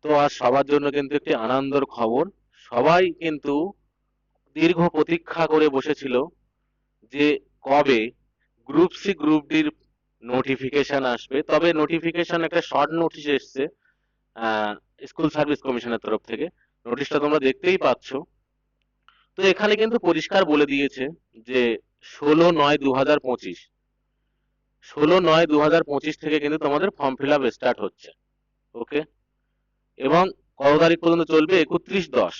তো আজ সবার জন্য কিন্তু একটি আনন্দের খবর। সবাই কিন্তু দীর্ঘ প্রতীক্ষা করে বসেছিল যে কবে গ্রুপ সি গ্রুপ ডির নোটিফিকেশন আসবে। তবে নোটিফিকেশন একটা শর্ট নোটিশ এসছে স্কুল সার্ভিস কমিশনের তরফ থেকে। নোটিশটা তোমরা দেখতেই পাচ্ছ। তো এখানে কিন্তু পরিষ্কার বলে দিয়েছে যে 16/9/2025, 16/9/2025 থেকে কিন্তু তোমাদের ফর্ম ফিল আপ স্টার্ট হচ্ছে। ওকে, এবং কত তারিখ পর্যন্ত চলবে? 31/10।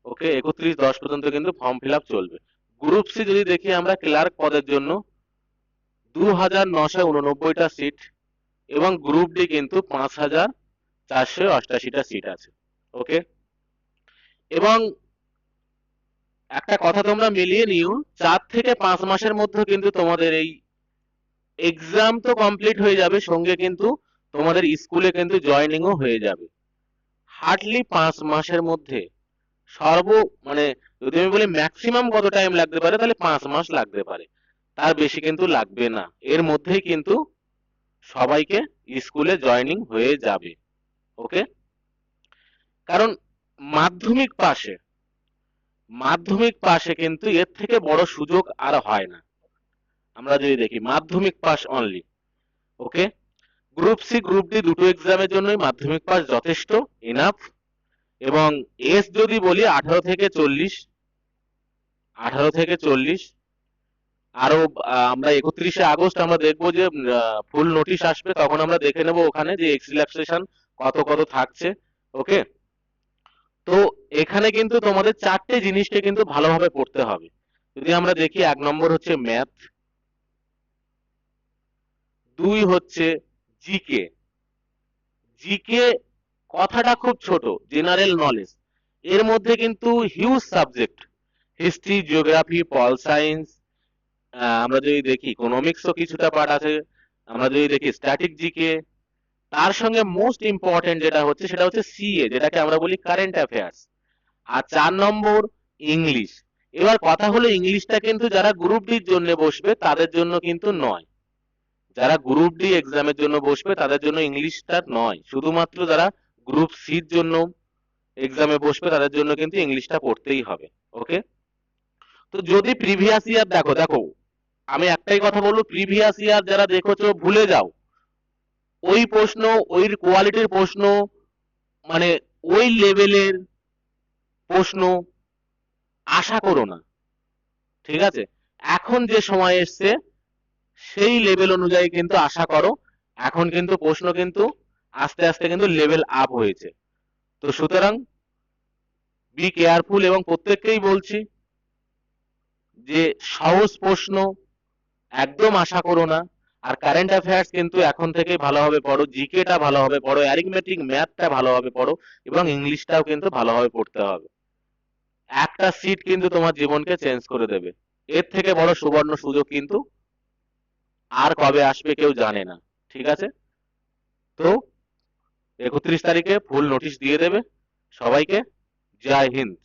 ওকে, 31/10 পর্যন্ত কিন্তু ফর্ম ফিল আপ চলবে। গ্রুপ সি যদি দেখি আমরা, ক্লার্ক পদের জন্য 2989টা সিট, এবং গ্রুপ ডি কিন্তু 5488টা সিট আছে। ওকে, এবং একটা কথা তোমরা মিলিয়ে নিও, 4 থেকে 5 মাসের মধ্যে কিন্তু তোমাদের এই এক্সাম তো কমপ্লিট হয়ে যাবে, সঙ্গে কিন্তু তোমাদের স্কুলে কিন্তু জয়েনিংও হয়ে যাবে। হার্ডলি 5 মাসের মধ্যে, সর্ব মানে যদি আমি বলি ম্যাক্সিমাম কত টাইম লাগতে পারে, তাহলে 5 মাস লাগতে পারে, তার বেশি কিন্তু লাগবে না। এর মধ্যেই কিন্তু সবাইকে স্কুলে জয়েনিং হয়ে যাবে। ওকে, কারণ মাধ্যমিক পাশে, মাধ্যমিক পাশে কিন্তু এর থেকে বড় সুযোগ আর হয় না। আমরা যদি দেখি মাধ্যমিক পাস অনলি। ওকে, গ্রুপ সি গ্রুপ ডি দুটো এক্সামের জন্যই মাধ্যমিক পাস যথেষ্ট, ইনাফ। এবং এজ যদি বলি 18 থেকে 40, 18 থেকে 40। আরো আমরা 31শে আগস্ট আমরা দেখবো যে ফুল নোটিশ আসবে, তখন আমরা দেখে নেব ওখানে যে এক্স রিল্যাক্সেশন কত কত থাকছে। ওকে, তো এখানে কিন্তু তোমাদের 4টে জিনিসকে কিন্তু ভালোভাবে পড়তে হবে। যদি আমরা দেখি, 1 নম্বর হচ্ছে ম্যাথ, 2 হচ্ছে জিকে। জিকে কথাটা খুব ছোট, জেনারেল নলেজ। এর মধ্যে কিন্তু huge subject, history, geography, pol science, আমরা যদি দেখি ইকোনমিক্সও কিছুটা পার্ট আছে, আমরা যদি দেখি স্ট্যাটিক জিকে। তার সঙ্গে মোস্ট ইম্পর্টেন্ট যেটা হচ্ছে সেটা হচ্ছে সিএ, যেটাকে আমরা বলি কারেন্ট অ্যাফেয়ার্স। আর 4 নম্বর ইংলিশ। এবার কথা হলো, ইংলিশটা কিন্তু যারা গ্রুপ ডির জন্য বসবে তাদের জন্য কিন্তু নয়। যারা গ্রুপ ডি এক্সামের জন্য বসবে তাদের জন্য ইংলিশটা নয়, শুধুমাত্র যারা গ্রুপ সির জন্য এক্সামে বসবে তাদের জন্য কিন্তু ইংলিশটা পড়তেই হবে। ওকে, তো যদি প্রিভিয়াস ইয়ার দেখো, দেখো আমি একটাই কথা বলবো, প্রিভিয়াস ইয়ার যারা দেখেছো ভুলে যাও। ওই প্রশ্ন, ওই কোয়ালিটির প্রশ্ন, মানে ওই লেভেলের প্রশ্ন আশা করো না। ঠিক আছে, এখন যে সময় এসছে সেই লেভেল অনুযায়ী কিন্তু আশা করো। এখন কিন্তু প্রশ্ন কিন্তু আস্তে আস্তে কিন্তু লেভেল আপ হয়েছে। তো সুতরাং বি কেয়ারফুল, এবং প্রত্যেককেই বলছি যে সহজ প্রশ্ন একদম আশা করো না। আর কারেন্ট অ্যাফেয়ার্স কিন্তু এখন থেকে ভালোভাবে পড়ো, জিকেটা ভালোভাবে পড়ো, অ্যারিথমেটিক ম্যাথটা ভালোভাবে পড়ো, এবং ইংলিশটাও কিন্তু ভালোভাবে পড়তে হবে। একটা সিট কিন্তু তোমার জীবনকে চেঞ্জ করে দেবে। এর থেকে বড় সুবর্ণ সুযোগ কিন্তু আর কবে আসবে কেউ জানে না। ঠিক আছে, তো 31 তারিখে ফুল নোটিশ দিয়ে দেবে সবাইকে। জয় হিন্দ।